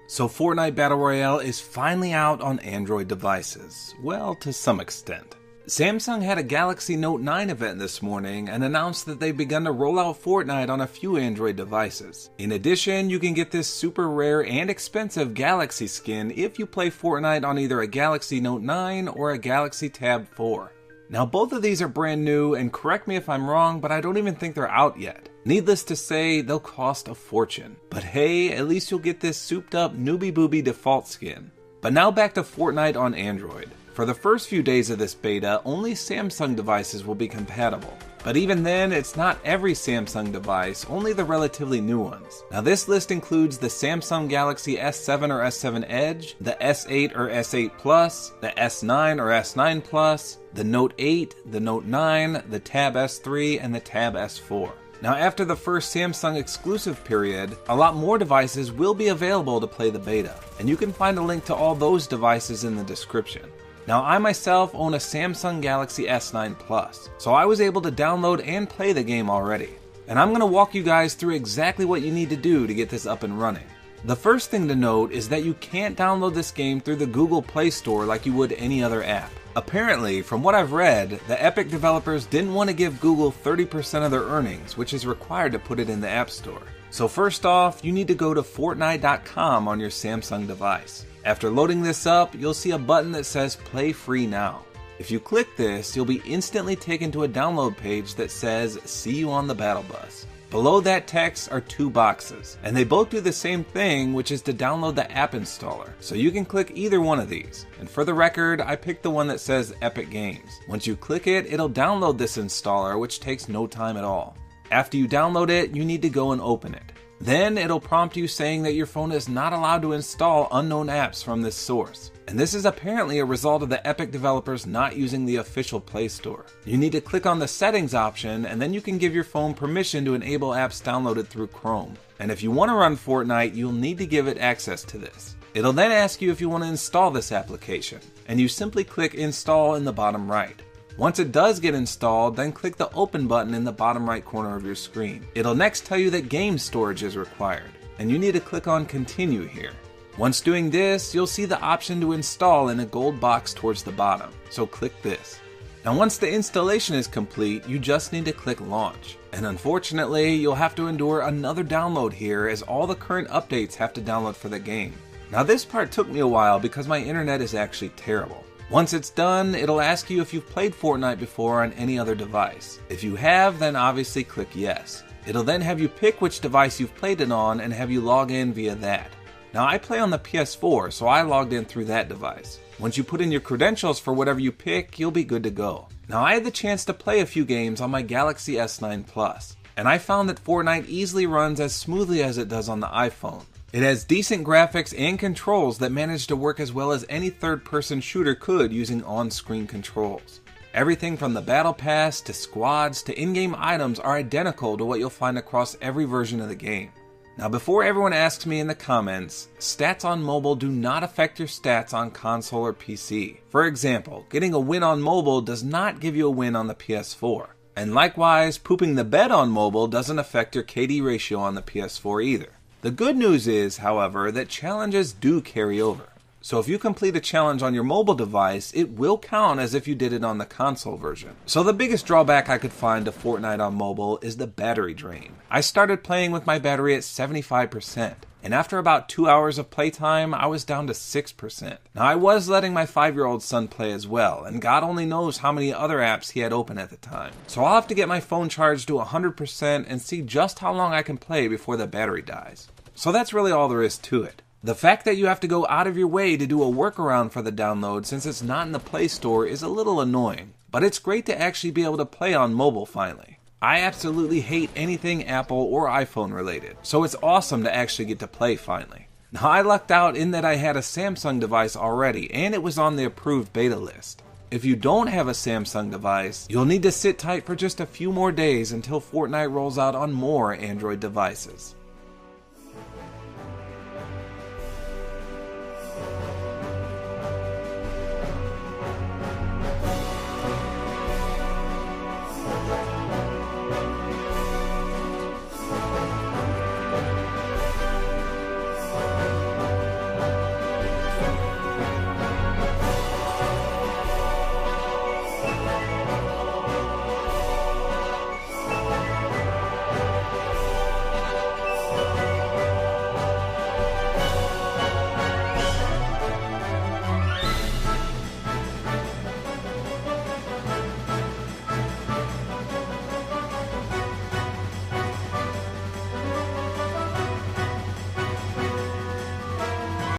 So Fortnite Battle Royale is finally out on Android devices. Well, to some extent. Samsung had a Galaxy Note 9 event this morning and announced that they've begun to roll out Fortnite on a few Android devices. In addition, you can get this super rare and expensive Galaxy skin if you play Fortnite on either a Galaxy Note 9 or a Galaxy Tab 4. Now both of these are brand new, and correct me if I'm wrong, but I don't even think they're out yet. Needless to say, they'll cost a fortune. But hey, at least you'll get this souped up newbie booby default skin. But now back to Fortnite on Android. For the first few days of this beta, only Samsung devices will be compatible. But even then, it's not every Samsung device, only the relatively new ones. Now this list includes the Samsung Galaxy S7 or S7 Edge, the S8 or S8 Plus, the S9 or S9 Plus, the Note 8, the Note 9, the Tab S3, and the Tab S4. Now after the first Samsung exclusive period, a lot more devices will be available to play the beta, and you can find a link to all those devices in the description. Now I myself own a Samsung Galaxy S9 Plus, so I was able to download and play the game already. And I'm going to walk you guys through exactly what you need to do to get this up and running. The first thing to note is that you can't download this game through the Google Play Store like you would any other app. Apparently, from what I've read, the Epic developers didn't want to give Google 30% of their earnings, which is required to put it in the App Store. So first off, you need to go to Fortnite.com on your Samsung device. After loading this up, you'll see a button that says Play Free Now. If you click this, you'll be instantly taken to a download page that says See you on the Battle Bus. Below that text are two boxes, and they both do the same thing, which is to download the app installer. So you can click either one of these. And for the record, I picked the one that says Epic Games. Once you click it, it'll download this installer, which takes no time at all. After you download it, you need to go and open it. Then it'll prompt you saying that your phone is not allowed to install unknown apps from this source. And this is apparently a result of the Epic developers not using the official Play Store. You need to click on the settings option, and then you can give your phone permission to enable apps downloaded through Chrome. And if you want to run Fortnite, you'll need to give it access to this. It'll then ask you if you want to install this application, and you simply click Install in the bottom right. Once it does get installed, then click the Open button in the bottom right corner of your screen. It'll next tell you that game storage is required, and you need to click on Continue here. Once doing this, you'll see the option to install in a gold box towards the bottom, so click this. Now once the installation is complete, you just need to click Launch. And unfortunately, you'll have to endure another download here as all the current updates have to download for the game. Now this part took me a while because my internet is actually terrible. Once it's done, it'll ask you if you've played Fortnite before on any other device. If you have, then obviously click yes. It'll then have you pick which device you've played it on and have you log in via that. Now I play on the PS4, so I logged in through that device. Once you put in your credentials for whatever you pick, you'll be good to go. Now I had the chance to play a few games on my Galaxy S9 Plus, and I found that Fortnite easily runs as smoothly as it does on the iPhone. It has decent graphics and controls that manage to work as well as any third-person shooter could using on-screen controls. Everything from the Battle Pass to squads to in-game items are identical to what you'll find across every version of the game. Now before everyone asks me in the comments, stats on mobile do not affect your stats on console or PC. For example, getting a win on mobile does not give you a win on the PS4. And likewise, pooping the bed on mobile doesn't affect your KD ratio on the PS4 either. The good news is, however, that challenges do carry over. So if you complete a challenge on your mobile device, it will count as if you did it on the console version. So the biggest drawback I could find to Fortnite on mobile is the battery drain. I started playing with my battery at 75%, and after about 2 hours of playtime, I was down to 6%. Now I was letting my 5-year-old son play as well, and God only knows how many other apps he had open at the time. So I'll have to get my phone charged to 100% and see just how long I can play before the battery dies. So that's really all there is to it. The fact that you have to go out of your way to do a workaround for the download since it's not in the Play Store is a little annoying, but it's great to actually be able to play on mobile finally. I absolutely hate anything Apple or iPhone related, so it's awesome to actually get to play finally. Now I lucked out in that I had a Samsung device already and it was on the approved beta list. If you don't have a Samsung device, you'll need to sit tight for just a few more days until Fortnite rolls out on more Android devices.